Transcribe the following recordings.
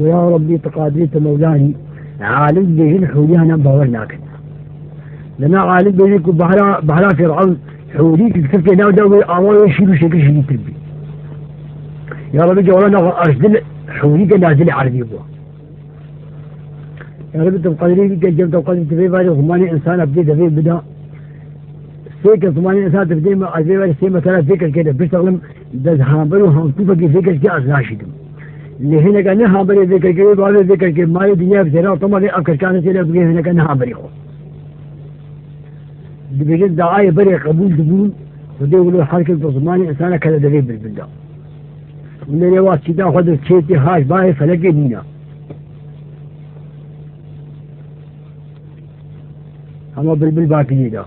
ويا ربي تقادريت مولاني عالم به الحوليانا باورناك لنا عالم بينك بحرا فرعون حوليك كتبت ناوداوي أموي يشيلوا شكل شيء تربي يا ربي جوانا أرسل حوليك نازل عربي بوا يا ربي تقادري جبت تقادري تبي بالي غماني إنسان أبدي دبي بدا فكر ثمانية إنسان تبدي ما أبدي بالي سي مثلا فكر كده بيشتغلم ده هامبر وهم كيف كي فكر كي أزناشيدم اللي هنا كان هامبر فكر كي بعد فكر كي ما يدنيا بزنا طبعا أفكر كانت اللي بقي هنا كان هامبر يخو بيجد دعاية بري قبول دبول ودي يقولوا حركة ثمانية إنسان كذا دبي بالبلدة من الوقت كده خذ الشيء هاش باي فلقي دينا أما بالبل باقي ده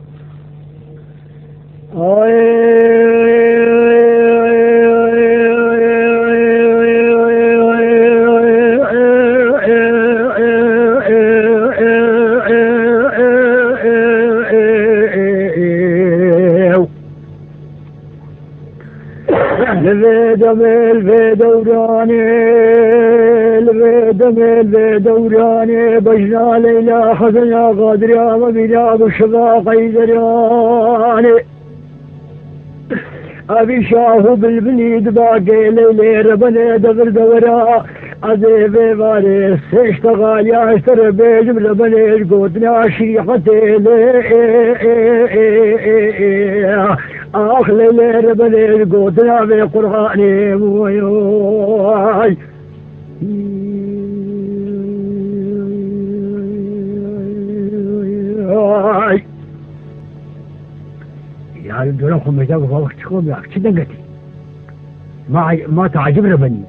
الفي دوراني بجنا ليلى حزن يا غادر يا مبينا بالشباق يزراني أبي شاهو بالبليد باقي ليلي ربنا دبر دورا عزيبي باري سيشتغال يا اشتر بيجم لبنيش قوتنا شيحتي آخ ليلي ربنيش قوتنا بقرآني مويوي يعني دولة خميتاك وقتكم يا أخي دنقتي ما تعجبنا بني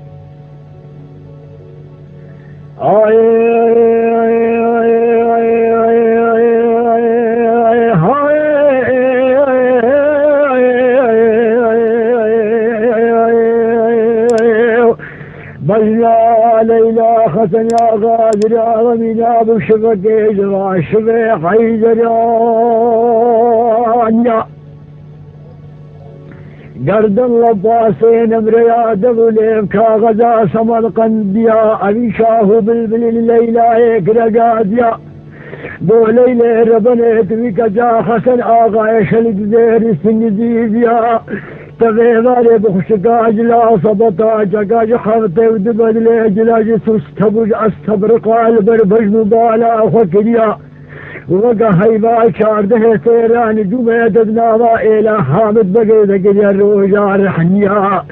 بلنا ليلى حسن يا غادر يا رمينا بشبك يجرى شبيح يجرى قرد اللباسين مريا دبليم كاغذا سمرقند يا أبي شاهو بالبل الليلة يكرقاد يا دو ليلة ربنيت بك جا حسن آغا يشلق زير سنجيز يا تغيري بخشقاج لا صبطا جاج حرطي ودبد ليجلاج سستبج استبرق البربج مبالا فكريا وقا هيبا شارده سيران جميد ابناوا إلى حامد بقيد قدر روجار حنيا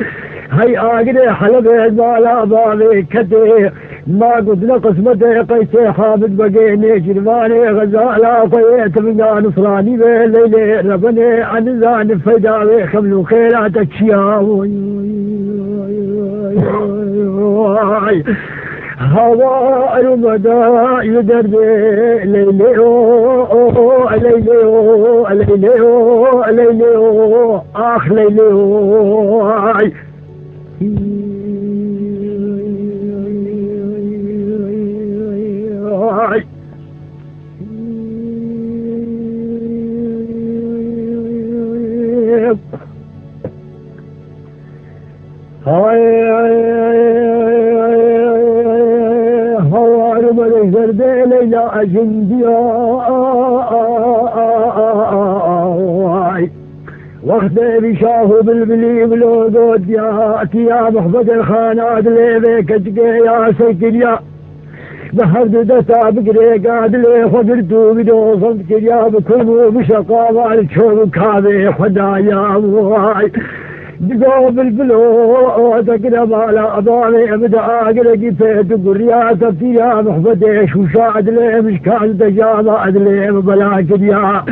هاي آقري حلب بالا بابي كتي ما قدنا قسمتي قيسي حامد بقيني جرماني غزالا قيت من نصراني بالليلي ربني عن زان فداوي خملو خيراتك شياوي هوا المدى يدرب ليليو ليليو ليليو ليليو آخ ليليو ليلى أجنديا وقت بشاهو بالبلي بلودود يا يا محمد الخان عدلي بك يا سكريا بحرد دتا بقري قادلي خبرتو بدو صدق يا بكل بشقا والشوق كابي خدايا واي دقوا بالبلو تقرب على أضاني أبدا أقرقي فيت قريات يا محمد شوشاد لي مش كان دجالة أدلي بلاك يا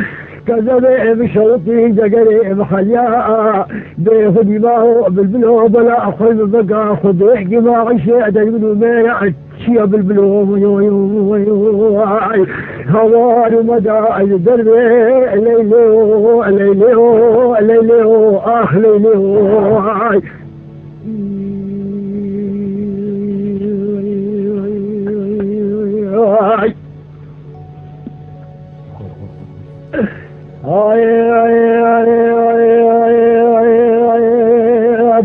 كذبي بشرطي دقري بخليا بيخدي ما بالبلو بلا أخذ بقى خذ احكي ما عشي أدلو ما شيا بالبلو هوار مدى الدرب ليلو ليلو ليلو آخ ليلو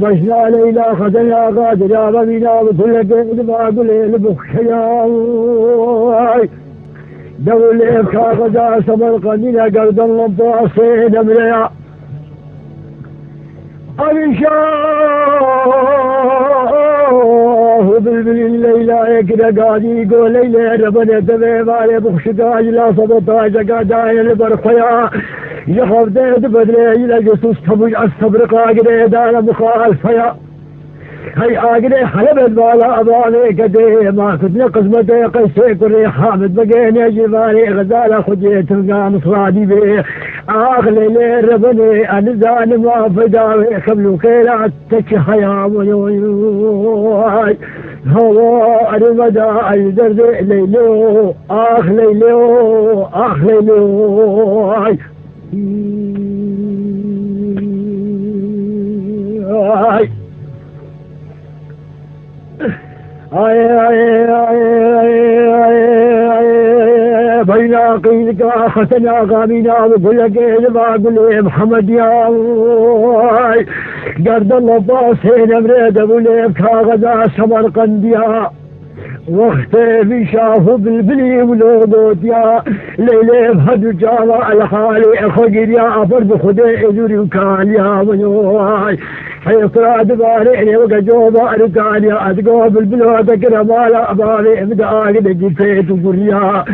بشنا ليلى خدنا قادر يا ربنا بكل قيد ما أقول لبخشيا دولة كاغدا سمر قدنا قرد اللباسين أمريا أرشاه بالبلي الليلة يكدا قادي يقول ليلة ربنا تبي مالي بخشتاج لا صبتاج قاداين البرخيا يخاف ديد بدري إلى جسوس تبوج الصبر قاقري دانا مخالفيا هاي آقري حلبت بالا أبالي كدي ما كدنا قسمتي قيسي كري حامد بقيني جبالي غزالة خجيت القام صرادي بي آخلي لي ربني أنزان ما فداوي خبلو كيلا تكحيا ويوي هو المدى الدرد ليلو آخ ليلو آخ ليلو بينا قيلك ختنا غامينا وقل لك ما قل محمد يا قرد الله باصين امريد ابو ليب كاغدا سمرقنديا واختي في شافو بالبلي ولودوت يا ليلي بهدو جاوة على حالي خقير يا أفرد خدي إذوري وكان يا منوعي حيقرا دباريني وقجوبة أركان يا أتقوى بالبلو تكرا مالا أبالي إمداق دقي فيت وقريا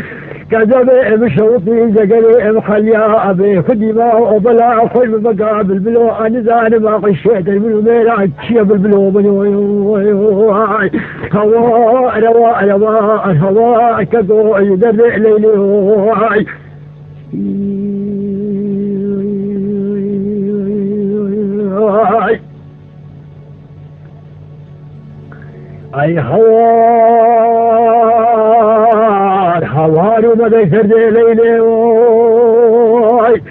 كذبي بشوطي زقري بخليا أبي خدمة وبلا خل بقى بالبلو أنزان ما قشيت البلو ميلا تشي بالبلو منوعي هوا روا روا الهواء كذو يدرع ليلي هواي أي هوار مدى سرد ليلي هواي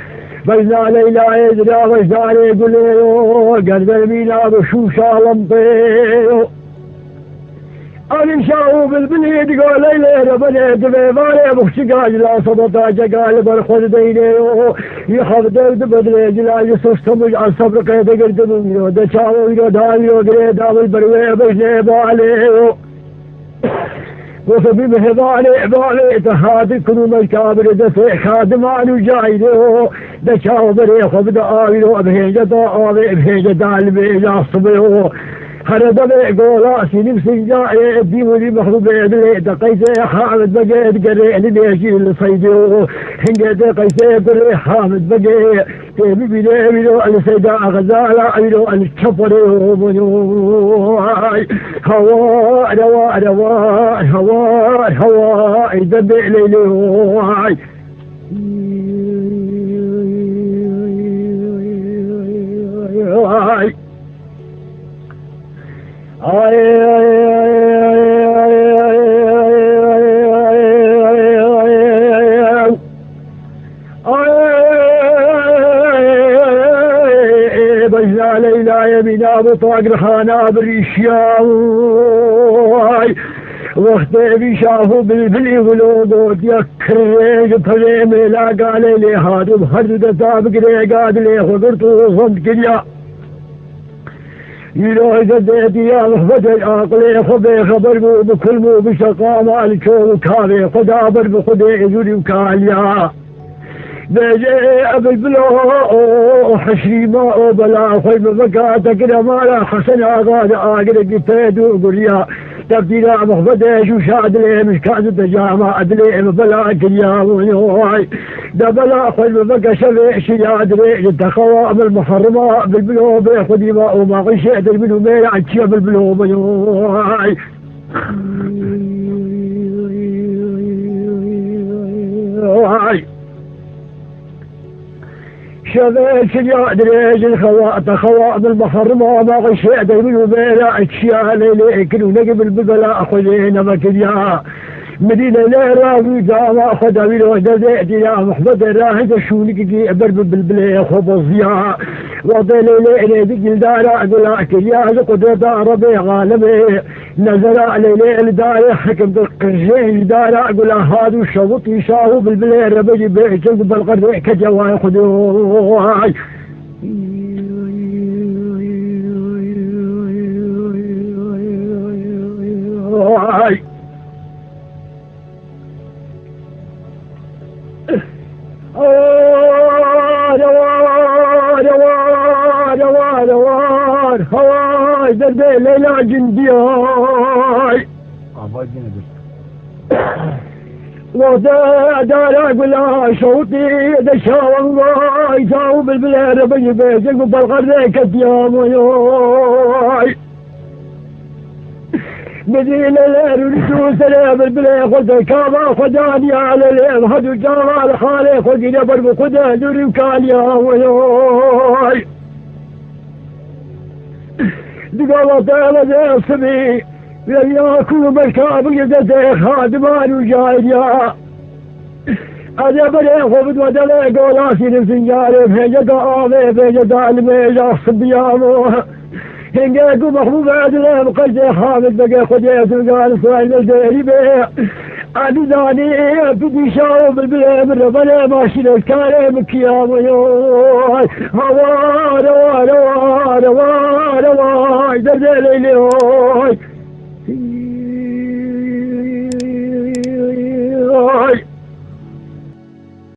بجنا ليلى يزرع بجنا يقول لي قرد المينا بشوشا لمطيو أنشاء بالبليد قال ليلة ربنا دبي مالي بخشقاج لا صبطاج قال برخوض ديني يخاف درد بدري جلا يسوس تمج عن صبر قيد قرد منيو دشاو يدانيو قريد عمل بروي بجني بالي وفي مهضاني بالي تهادي كنو مجكابر دفع خادم عنو جايدو دشاو بريخ وبدا آويلو بهيجة آوي بهيجة دالبي جاصبيو خردبي قولا سيني بسنجاعي ديولي مخروبي دلي دقيسي حامد بقي دقري لديشي الصيديو هنجي قيسي بري حامد بقي تيبي بيدي بيدو السيدة غزالة بيدو الشفري ومنوعي هواء رواء رواء هواء هواء دبي ليلوعي بجنا ليلى يمينا بطاق رخانا بريشياوي واختي بيشافو بالبلي ولودوت يكريج طلي ميلا قالي لي هادو بهدو دتاب قري قاد لي خضرتو صد كليا يلو جديتي يا مخبتي عقلي خبي خبر بكل مو بشقا مالكو وكالي خدا بر بخدي ازوري وكاليا بيجي بالبلو حشيمة بلا خيب بكاتك مالا حسن غاد آقر قفيد وقريا تبديلا مخبتي شو شاد لي مش كاد تجامع ادلي بلا كليا ونوعي دبلا خيب بكا شبع شياد لي تخوى بالمحرمة بالبلو بيخدي ما وما غشيت البلو ميلا عتشي بالبلو ونوعي شبيت يا دريج تخوى بالبحر ما غشيت منه بلا اشياء ليلي كانوا نقبل ببلا خذينا مكيا مدينة لا راوي داوا خدا بيلو دزيت يا محمد راهد شونك برب بالبلا خبزيا وضل ليلي دجل دارا اقول يا قدرة ربي غالبي نزل علي الدار حكم بالقرجين دار اقول هذا الشوط يشاهو بالبلا ربي بيجل بالقرد كجوا خذوه واي هواي دربي ليلى جندياي ودا دارا قلا شوطي دشا والله يجاوب البلاد بي بيجي بالغريك الديام وياي بديل الليل ورسول سلام البلاد خذ كابا خداني على الليل هدو جمال خالي خذ نبر بخدا دوري وكان يا وياي دقالة طالة زي الصبي وياكو مركاب يدده خادمان وجايا أنا بري خبد ودلي قولاسي نفسنجاري بهجة قامي بهجة الميجا صبيامو هنجاكو محبوب عدلي مقجي خامد بقى خديت وقال سوال الديري بيه أنا داني بدي شاو بالبلي من ربنا ماشي الكاري مكيامو يوي هوا روا روا روا روا دردي ليلي